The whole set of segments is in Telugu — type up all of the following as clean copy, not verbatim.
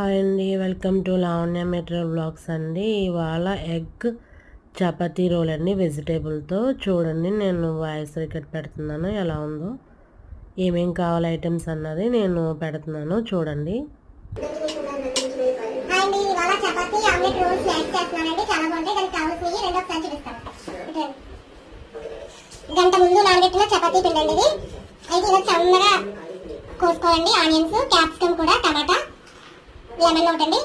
హాయ్ అండి, welcome to Lavanya material blogs అండి. ఇవాళ ఎగ్ చపాతీ రోల్ అండి వెజిటేబుల్తో. చూడండి, నేను వాయిస్ రికార్డ్ పెడుతున్నాను, ఎలా ఉందో, ఏమేం కావాలి ఐటమ్స్ అన్నది నేను పెడుతున్నాను చూడండి. గంట ముందు నానబెట్టిన చపాతీ పిండి అండి ఇది. అయితే ఇలా చల్లగా కోసుకోవాలండి. ఆనియన్స్, క్యాప్సికమ్ కూడా, టమాటా, లెమన్ ఒకటండి,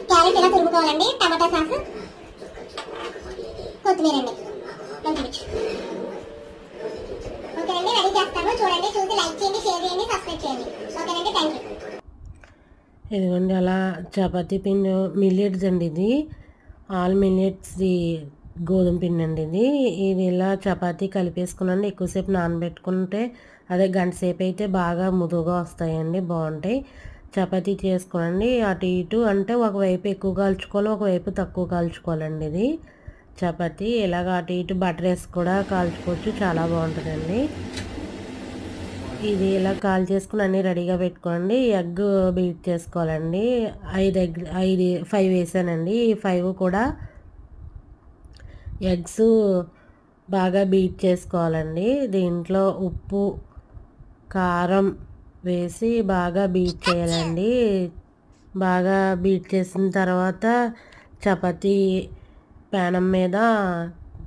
క్యారెట్ ఇలా తురుముకోవాలండి, టమాటా సాస్, కొత్తిమీర అండి. ఓకేనండి, రెడీ చేస్తాను. చూడండి, చూసి లైక్ చేయండి, షేర్ చేయండి, సబ్స్క్రైబ్ చేయండి. ఓకేనండి, థ్యాంక్ యూ. ఇదిగోండి అలా చపాతీ పిండి మిల్లెట్స్ అండి, ఇది ఆల్ మిల్లెట్స్ది గోధుమ పిండి అండి ఇది. ఇది ఇలా చపాతీ కలిపేసుకునండి, ఎక్కువసేపు నానబెట్టుకుంటే అదే గంట సేపు అయితే బాగా ముదుగా వస్తాయండి, బాగుంటాయి. చపాతీ చేసుకోండి, అటు ఇటు అంటే ఒకవైపు ఎక్కువ కాల్చుకోవాలి, ఒకవైపు తక్కువ కాల్చుకోవాలండి. ఇది చపాతీ ఇలాగ అటు ఇటు బటర్ వేసి కూడా కాల్చుకోవచ్చు, చాలా బాగుంటుందండి. ఇది ఇలా కాల్ చేసుకుని అన్నీ రెడీగా పెట్టుకోండి. ఎగ్ బీట్ చేసుకోవాలండి. 5 వేసానండి. ఈ 5 కూడా ఎగ్స్ బాగా బీట్ చేసుకోవాలండి. దీంట్లో ఉప్పు, కారం వేసి బాగా బీట్ చేయాలండి. బాగా బీట్ చేసిన తర్వాత చపాతీ ప్యానం మీద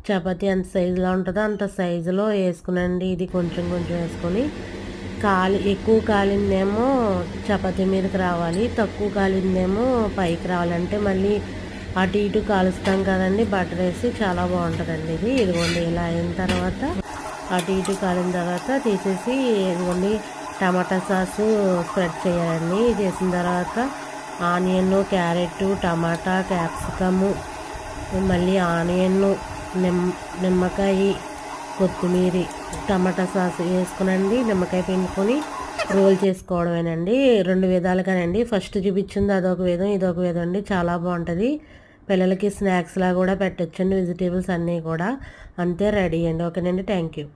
చపాతీ ఎంత సైజులో ఉంటుందో అంత సైజులో వేసుకునండి. ఇది కొంచెం కొంచెం వేసుకొని ఎక్కువ కాలిందేమో చపాతీ మీదకి రావాలి, తక్కువ కాలిందేమో పైకి రావాలంటే మళ్ళీ అటు ఇటు కాలుస్తాం కదండి, బటర్ వేసి చాలా బాగుంటుందండి ఇది. ఇదిగోండి ఇలా అయిన తర్వాత అటు ఇటు కాలిన తర్వాత తీసేసి ఇదిగోండి టమాటా సాసు స్ప్రెడ్ చేయాలండి. చేసిన తర్వాత ఆనియన్, క్యారెట్, టమాటా, క్యాప్సికము, మళ్ళీ ఆనియన్, నిమ్మకాయ, కొత్తిమీర, టమాటా సాస్ వేసుకునండి, నిమ్మకాయ పిండుకొని రోల్ చేసుకోవడమేనండి. 2 విధాలుగానండి. ఫస్ట్ చూపించింది అదొక విధం, ఇదొక విధం అండి. చాలా బాగుంటుంది. పిల్లలకి స్నాక్స్లా కూడా పెట్టచ్చండి, వెజిటేబుల్స్ అన్నీ కూడా. అంతే, రెడీ అండి. ఓకేనండి, థ్యాంక్ యూ.